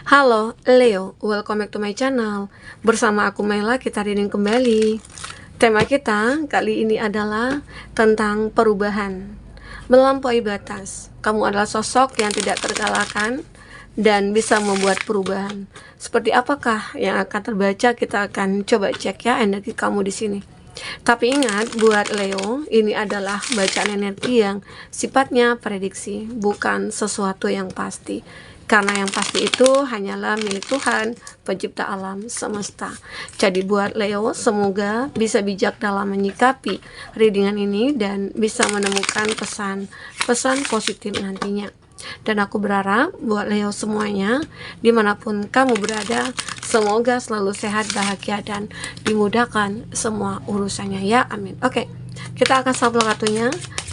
Halo Leo, welcome back to my channel. Bersama aku Mela, kita reading kembali. Tema kita kali ini adalah tentang perubahan. Melampaui batas. Kamu adalah sosok yang tidak terkalahkan dan bisa membuat perubahan. Seperti apakah yang akan terbaca? Kita akan coba cek ya energi kamu di sini. Tapi ingat, buat Leo, ini adalah bacaan energi yang sifatnya prediksi, bukan sesuatu yang pasti. Karena yang pasti itu hanyalah milik Tuhan, pencipta alam semesta. Jadi buat Leo, semoga bisa bijak dalam menyikapi readingan ini dan bisa menemukan pesan positif nantinya. Dan aku berharap buat Leo semuanya, dimanapun kamu berada, semoga selalu sehat, bahagia, dan dimudahkan semua urusannya ya, amin. Oke, kita akan sampel kartunya.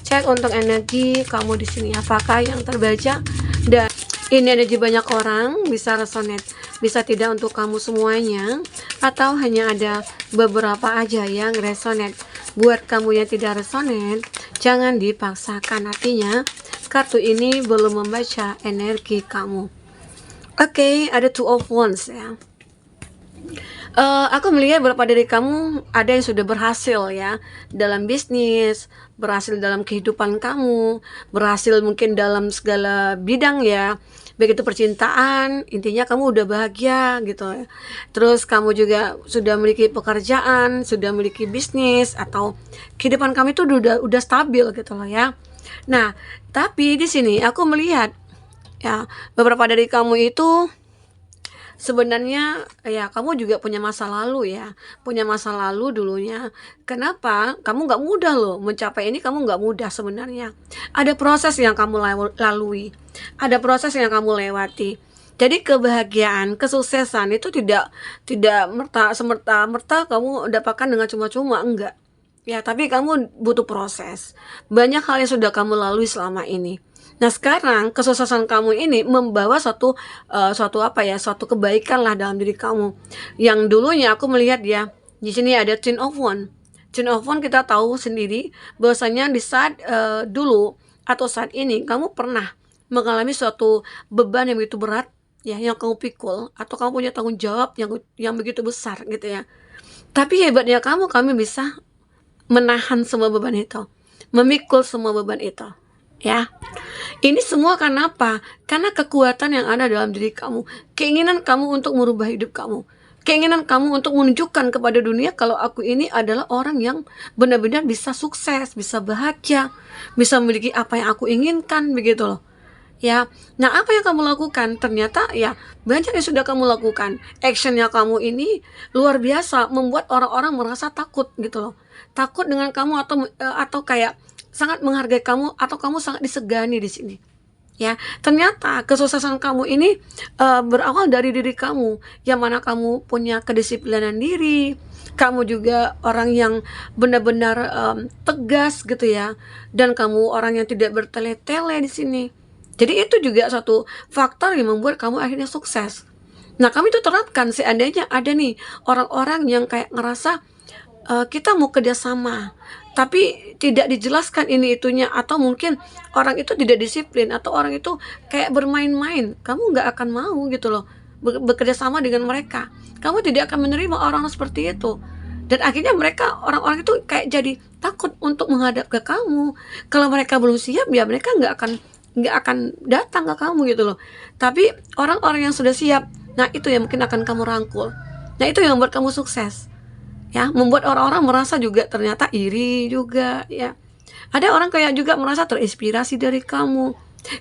Cek untuk energi kamu di sini, apakah yang terbaca. Dan ini energi banyak orang, bisa resonate, bisa tidak untuk kamu semuanya, atau hanya ada beberapa aja yang resonate. Buat kamu yang tidak resonate, jangan dipaksakan, artinya kartu ini belum membaca energi kamu. Oke, ada Two of Wands ya. Aku melihat beberapa dari kamu ada yang sudah berhasil ya dalam bisnis, berhasil dalam kehidupan kamu, berhasil mungkin dalam segala bidang ya, baik itu percintaan, intinya kamu udah bahagia gitu ya. Terus kamu juga sudah memiliki pekerjaan, sudah memiliki bisnis, atau kehidupan kamu itu udah stabil gitu loh ya. Nah, tapi di sini aku melihat ya beberapa dari kamu itu sebenarnya ya kamu juga punya masa lalu ya, punya masa lalu dulunya. Kenapa? Kamu nggak mudah loh mencapai ini, kamu nggak mudah sebenarnya. Ada proses yang kamu lalui, ada proses yang kamu lewati. Jadi kebahagiaan, kesuksesan itu tidak semerta-merta kamu dapatkan dengan cuma-cuma, enggak. Ya, tapi kamu butuh proses. Banyak hal yang sudah kamu lalui selama ini. Nah, sekarang kesuksesan kamu ini membawa suatu kebaikan lah dalam diri kamu. Yang dulunya aku melihat ya, di sini ada Ten of Wands. Ten of Wands kita tahu sendiri bahwasanya di saat dulu atau saat ini kamu pernah mengalami suatu beban yang begitu berat ya, yang kamu pikul, atau kamu punya tanggung jawab yang begitu besar gitu ya. Tapi hebatnya kamu bisa menahan semua beban itu, memikul semua beban itu ya. Ini semua karena apa? Karena kekuatan yang ada dalam diri kamu, keinginan kamu untuk merubah hidup kamu, keinginan kamu untuk menunjukkan kepada dunia kalau aku ini adalah orang yang benar-benar bisa sukses, bisa bahagia, bisa memiliki apa yang aku inginkan, begitu loh ya. Nah, apa yang kamu lakukan? Ternyata ya banyak yang sudah kamu lakukan. Actionnya kamu ini luar biasa, membuat orang-orang merasa takut gitu loh, takut dengan kamu, atau kayak sangat menghargai kamu, atau kamu sangat disegani di sini ya. Ternyata kesuksesan kamu ini berawal dari diri kamu, yang mana kamu punya kedisiplinan diri, kamu juga orang yang benar-benar tegas gitu ya, dan kamu orang yang tidak bertele-tele di sini. Jadi itu juga satu faktor yang membuat kamu akhirnya sukses. Nah, kami itu terapkan seandainya ada nih orang-orang yang kayak ngerasa kita mau kerjasama, tapi tidak dijelaskan ini itunya, atau mungkin orang itu tidak disiplin, atau orang itu kayak bermain-main, kamu nggak akan mau gitu loh bekerja sama dengan mereka. Kamu tidak akan menerima orang seperti itu, dan akhirnya orang-orang itu kayak jadi takut untuk menghadap ke kamu. Kalau mereka belum siap ya mereka nggak akan datang ke kamu gitu loh. Tapi orang-orang yang sudah siap, nah itu yang mungkin akan kamu rangkul. Nah, itu yang membuat kamu sukses ya, membuat orang-orang merasa juga ternyata iri juga ya. Ada orang kayak juga merasa terinspirasi dari kamu.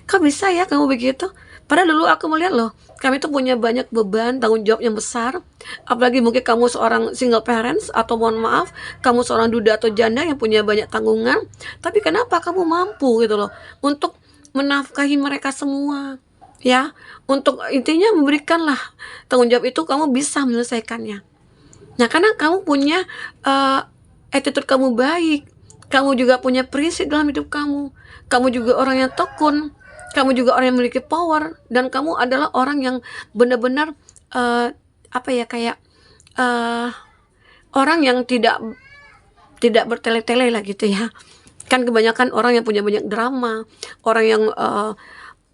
Kok bisa ya kamu begitu? Padahal dulu aku melihat loh, kami tuh punya banyak beban, tanggung jawab yang besar. Apalagi mungkin kamu seorang single parents, atau mohon maaf, kamu seorang duda atau janda yang punya banyak tanggungan. Tapi kenapa kamu mampu gitu loh untuk menafkahi mereka semua ya? Untuk intinya memberikanlah tanggung jawab itu, kamu bisa menyelesaikannya. Nah, karena kamu punya attitude kamu baik, kamu juga punya prinsip dalam hidup kamu, kamu juga orang yang tekun, kamu juga orang yang memiliki power, dan kamu adalah orang yang benar-benar apa ya, kayak orang yang tidak bertele-tele lah gitu ya. Kan kebanyakan orang yang punya banyak drama, orang yang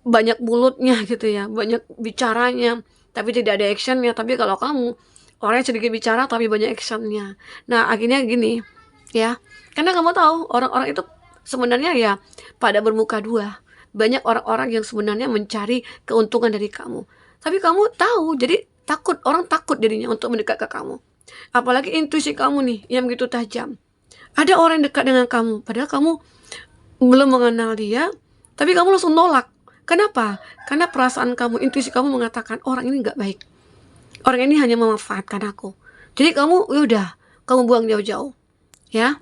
banyak mulutnya gitu ya, banyak bicaranya, tapi tidak ada actionnya. Tapi kalau kamu orang yang sedikit bicara tapi banyak actionnya. Nah, akhirnya gini, ya, karena kamu tahu orang-orang itu sebenarnya ya pada bermuka dua. Banyak orang-orang yang sebenarnya mencari keuntungan dari kamu. Tapi kamu tahu, jadi takut, orang takut dirinya untuk mendekat ke kamu. Apalagi intuisi kamu nih yang begitu tajam. Ada orang yang dekat dengan kamu, padahal kamu belum mengenal dia, tapi kamu langsung nolak. Kenapa? Karena perasaan kamu, intuisi kamu mengatakan orang ini nggak baik. Orang ini hanya memanfaatkan aku. Jadi kamu, ya udah, kamu buang jauh-jauh, ya.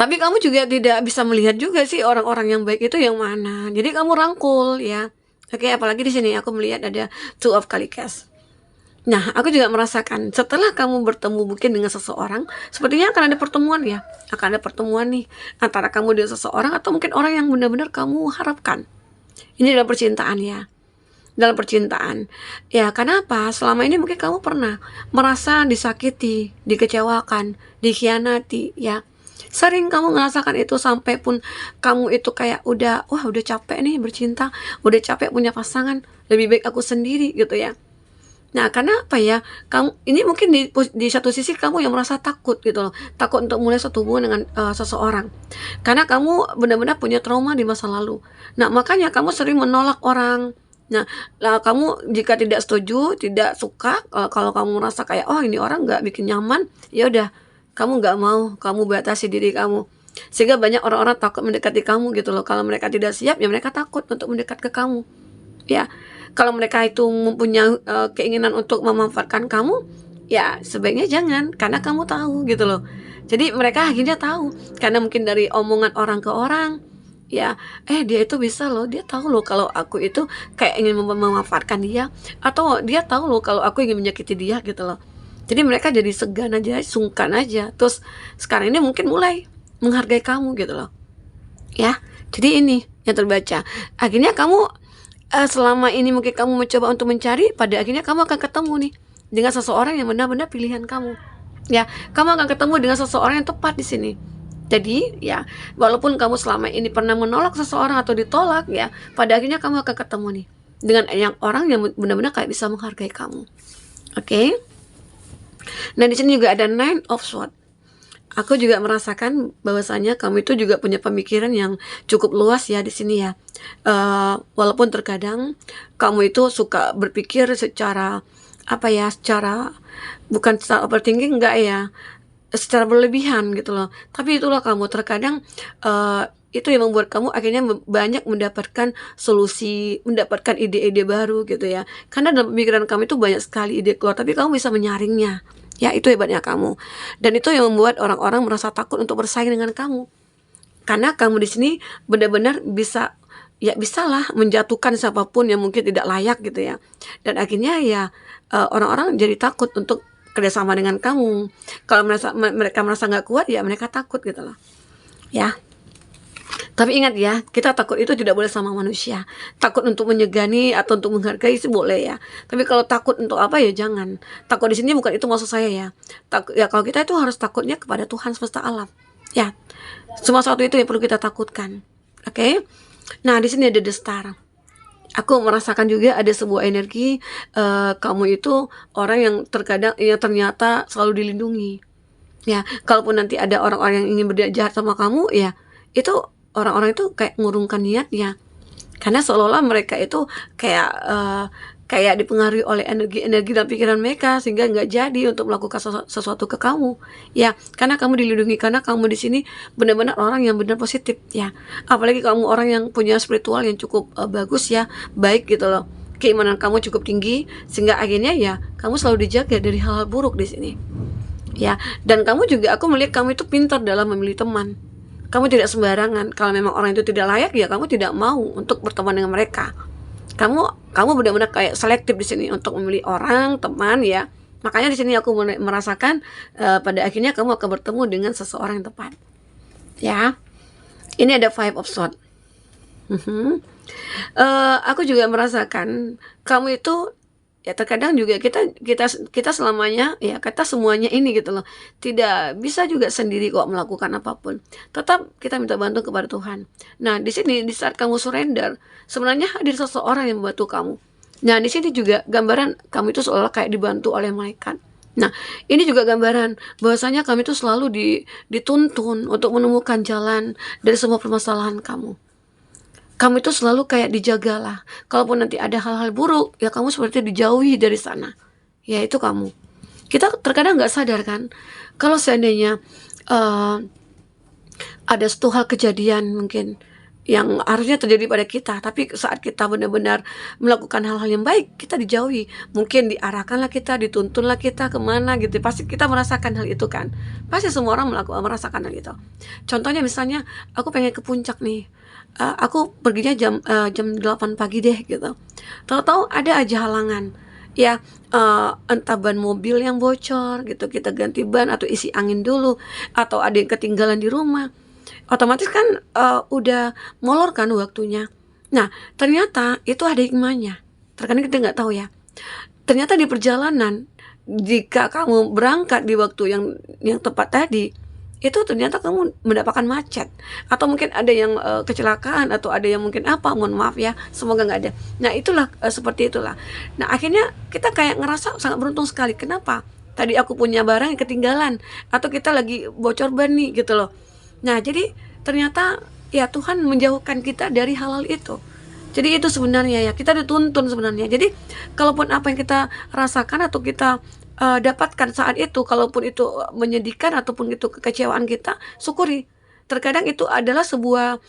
Tapi kamu juga tidak bisa melihat juga sih orang-orang yang baik itu yang mana. Jadi kamu rangkul, ya. Oke, apalagi di sini aku melihat ada two of Kalikas. Nah, aku juga merasakan setelah kamu bertemu mungkin dengan seseorang, sepertinya akan ada pertemuan ya. Akan ada pertemuan nih antara kamu dengan seseorang atau mungkin orang yang benar-benar kamu harapkan. Ini dalam percintaan ya. Dalam percintaan. Ya, kenapa? Selama ini mungkin kamu pernah merasa disakiti, dikecewakan, dikhianati ya. Sering kamu merasakan itu sampai pun kamu itu kayak udah capek nih bercinta, udah capek punya pasangan, lebih baik aku sendiri gitu ya. Nah, karena apa ya? Kamu ini mungkin di satu sisi kamu yang merasa takut gitu loh. Takut untuk mulai satu hubungan dengan seseorang. Karena kamu benar-benar punya trauma di masa lalu. Nah, makanya kamu sering menolak orang. Nah, lah kamu jika tidak setuju, tidak suka, kalau kamu merasa kayak oh ini orang nggak bikin nyaman, ya udah kamu nggak mau, kamu batasi diri kamu. Sehingga banyak orang-orang takut mendekati kamu gitu loh. Kalau mereka tidak siap, ya mereka takut untuk mendekat ke kamu. Ya, kalau mereka itu mempunyai keinginan untuk memanfaatkan kamu, ya sebaiknya jangan, karena kamu tahu gitu loh. Jadi mereka akhirnya tahu, karena mungkin dari omongan orang ke orang, ya, dia itu bisa loh, dia tahu loh kalau aku itu kayak ingin memanfaatkan dia, atau dia tahu loh kalau aku ingin menyakiti dia gitu loh. Jadi mereka jadi segan aja, sungkan aja. Terus sekarang ini mungkin mulai menghargai kamu gitu loh. Ya, jadi ini yang terbaca. Akhirnya kamu selama ini mungkin kamu mencoba untuk mencari, pada akhirnya kamu akan ketemu nih dengan seseorang yang benar-benar pilihan kamu. Ya, kamu akan ketemu dengan seseorang yang tepat di sini. Jadi, ya, walaupun kamu selama ini pernah menolak seseorang atau ditolak, ya, pada akhirnya kamu akan ketemu nih dengan orang yang benar-benar kayak bisa menghargai kamu. Oke? Nah, di sini juga ada Nine of Swords. Aku juga merasakan bahwasanya kamu itu juga punya pemikiran yang cukup luas ya di sini ya. Walaupun terkadang kamu itu suka berpikir secara secara bukan secara overthinking, enggak ya, secara berlebihan gitu loh. Tapi itulah kamu terkadang itu yang membuat kamu akhirnya banyak mendapatkan solusi, mendapatkan ide-ide baru gitu ya. Karena dalam pemikiran kamu itu banyak sekali ide keluar, tapi kamu bisa menyaringnya. Ya, itu hebatnya kamu. Dan itu yang membuat orang-orang merasa takut untuk bersaing dengan kamu. Karena kamu di sini benar-benar bisalah menjatuhkan siapapun yang mungkin tidak layak gitu ya. Dan akhirnya ya orang-orang jadi takut untuk kerjasama dengan kamu. Kalau mereka merasa nggak kuat, ya mereka takut gitu loh. Ya. Tapi ingat ya, kita takut itu tidak boleh sama manusia. Takut untuk menyegani atau untuk menghargai sih boleh ya. Tapi kalau takut untuk apa ya jangan. Takut di sini bukan itu maksud saya ya. Takut ya, kalau kita itu harus takutnya kepada Tuhan semesta alam. Ya. Semua sesuatu itu yang perlu kita takutkan. Oke? Nah, di sini ada The Star. Aku merasakan juga ada sebuah energi kamu itu orang yang terkadang yang ternyata selalu dilindungi. Ya, kalaupun nanti ada orang-orang yang ingin berbuat jahat sama kamu, ya itu orang-orang itu kayak ngurungkan niatnya, karena seolah-olah mereka itu kayak dipengaruhi oleh energi dalam pikiran mereka sehingga nggak jadi untuk melakukan sesuatu ke kamu. Ya, karena kamu dilindungi, karena kamu di sini benar-benar orang yang benar positif ya. Apalagi kamu orang yang punya spiritual yang cukup bagus ya, baik gitu loh. Keimanan kamu cukup tinggi sehingga akhirnya ya kamu selalu dijaga dari hal-hal buruk di sini. Ya, dan kamu juga, aku melihat kamu itu pintar dalam memilih teman. Kamu tidak sembarangan. Kalau memang orang itu tidak layak, ya kamu tidak mau untuk berteman dengan mereka. Kamu benar-benar kayak selektif di sini untuk memilih orang, teman ya. Makanya di sini aku merasakan pada akhirnya kamu akan bertemu dengan seseorang yang tepat. Ya. Ini ada Five of Swords. Aku juga merasakan kamu itu Ya terkadang juga kita selamanya ya kita semuanya ini gitu loh. Tidak bisa juga sendiri kok melakukan apapun. Tetap kita minta bantuan kepada Tuhan. Nah, di sini di saat kamu surrender, sebenarnya hadir seseorang yang membantu kamu. Nah, di sini juga gambaran kamu itu seolah kayak dibantu oleh malaikat. Nah, ini juga gambaran bahwasanya kami itu selalu dituntun untuk menemukan jalan dari semua permasalahan kamu. Kamu itu selalu kayak dijagalah. Kalaupun nanti ada hal-hal buruk, ya kamu seperti dijauhi dari sana. Ya itu kamu. Kita terkadang nggak sadar kan, kalau seandainya uh, ada satu hal kejadian mungkin yang harusnya terjadi pada kita, tapi saat kita benar-benar melakukan hal-hal yang baik, kita dijauhi. Mungkin diarahkanlah kita, dituntunlah kita kemana gitu. Pasti kita merasakan hal itu kan. Pasti semua orang merasakan hal itu. Contohnya misalnya, aku pengen ke puncak nih. Aku perginya jam 8 pagi deh gitu. Tahu-tahu ada aja halangan. Ya, entah ban mobil yang bocor gitu, kita ganti ban atau isi angin dulu, atau ada yang ketinggalan di rumah. Otomatis kan udah molor kan waktunya. Nah, ternyata itu ada hikmahnya. Terkadang kita nggak tahu ya. Ternyata di perjalanan, jika kamu berangkat di waktu yang tepat tadi, itu ternyata kamu mendapatkan macet, atau mungkin ada yang kecelakaan, atau ada yang mungkin apa, mohon maaf ya, semoga nggak ada. Nah itulah seperti itulah. Nah akhirnya kita kayak ngerasa sangat beruntung sekali. Kenapa? Tadi aku punya barang yang ketinggalan, atau kita lagi bocor ban nih gitu loh. Nah jadi ternyata ya Tuhan menjauhkan kita dari hal-hal itu. Jadi itu sebenarnya ya, kita dituntun sebenarnya. Jadi kalaupun apa yang kita rasakan atau kita dapatkan saat itu, kalaupun itu menyedihkan ataupun itu kekecewaan kita, syukuri. Terkadang itu adalah sebuah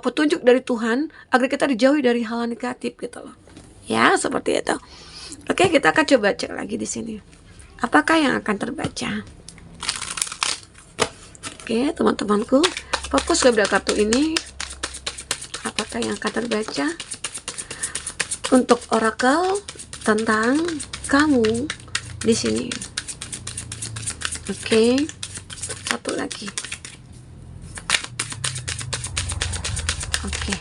petunjuk dari Tuhan agar kita dijauhi dari hal negatif gitu loh. Ya, seperti itu. Oke, kita akan coba cek lagi di sini. Apakah yang akan terbaca? Oke, teman-temanku, fokus ke bedak kartu ini. Apakah yang akan terbaca untuk oracle tentang kamu di sini? Oke, satu lagi. Oke,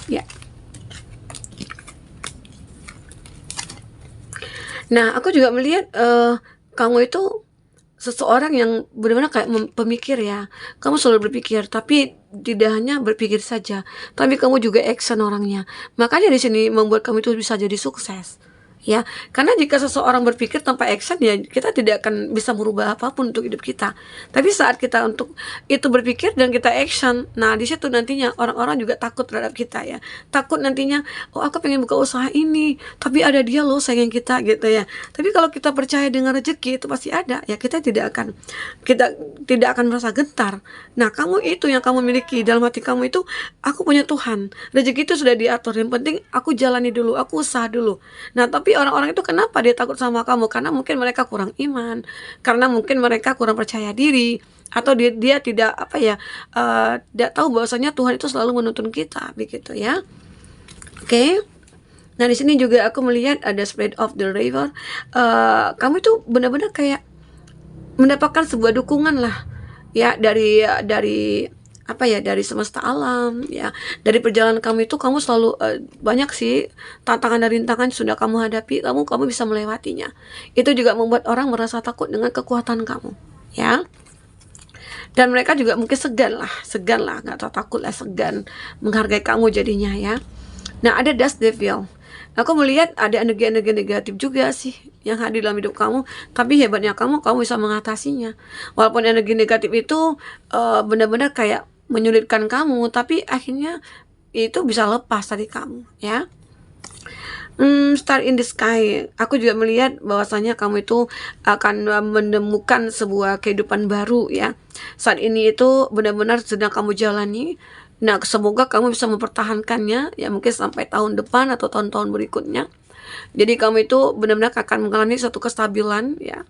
ya. Nah, aku juga melihat kamu itu seseorang yang benar-benar kayak pemikir ya. Kamu selalu berpikir, tapi tidak hanya berpikir saja, tapi kamu juga action orangnya. Makanya di sini membuat kamu itu bisa jadi sukses. Ya, karena jika seseorang berpikir tanpa action, ya kita tidak akan bisa merubah apapun untuk hidup kita. Tapi saat kita untuk itu berpikir dan kita action, nah di situ nantinya orang-orang juga takut terhadap kita ya. Takut nantinya, oh aku pengen buka usaha ini, tapi ada dia loh sayang kita gitu ya. Tapi kalau kita percaya dengan rezeki itu pasti ada, ya kita tidak akan merasa gentar. Nah kamu itu yang kamu miliki dalam hati kamu itu, aku punya Tuhan, rezeki itu sudah diatur. Yang penting aku jalani dulu, aku usaha dulu. Nah tapi orang-orang itu kenapa dia takut sama kamu? Karena mungkin mereka kurang iman, karena mungkin mereka kurang percaya diri, atau dia tidak tidak tahu bahwasanya Tuhan itu selalu menuntun kita begitu ya. Oke. Nah di sini juga aku melihat ada spread of the river. Kamu itu benar-benar kayak mendapatkan sebuah dukungan lah ya dari semesta alam ya. Dari perjalanan kamu itu kamu selalu banyak sih tantangan dan rintangan sudah kamu hadapi, kamu bisa melewatinya. Itu juga membuat orang merasa takut dengan kekuatan kamu ya. Dan mereka juga mungkin segan lah, nggak tahu takut lah, segan menghargai kamu jadinya ya. Nah ada dust devil. Aku melihat ada energi-energi negatif juga sih yang hadir dalam hidup kamu, tapi hebatnya kamu bisa mengatasinya. Walaupun energi negatif itu benar-benar kayak menyulitkan kamu, tapi akhirnya itu bisa lepas dari kamu ya. Star in the sky, aku juga melihat bahwasanya kamu itu akan menemukan sebuah kehidupan baru ya. Saat ini itu benar-benar sedang kamu jalani. Nah semoga kamu bisa mempertahankannya ya, mungkin sampai tahun depan atau tahun-tahun berikutnya. Jadi kamu itu benar-benar akan mengalami suatu kestabilan ya.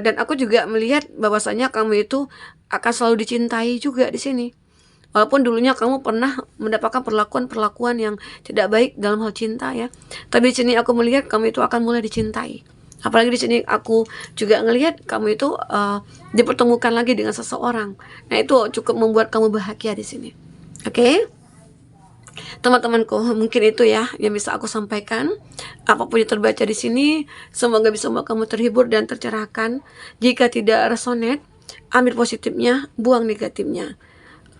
Dan aku juga melihat bahwasanya kamu itu akan selalu dicintai juga di sini. Walaupun dulunya kamu pernah mendapatkan perlakuan-perlakuan yang tidak baik dalam hal cinta ya, tapi di sini aku melihat kamu itu akan mulai dicintai. Apalagi di sini aku juga ngelihat kamu itu dipertemukan lagi dengan seseorang. Nah itu cukup membuat kamu bahagia di sini. Oke? Teman-temanku, mungkin itu ya yang bisa aku sampaikan. Apapun yang terbaca di sini, semoga bisa membuat kamu terhibur dan tercerahkan. Jika tidak resonate, ambil positifnya, buang negatifnya.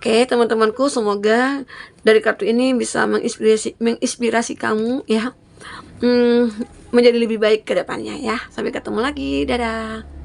Oke, teman-temanku, semoga dari kartu ini bisa menginspirasi kamu ya, menjadi lebih baik ke depannya ya. Sampai ketemu lagi, dadah.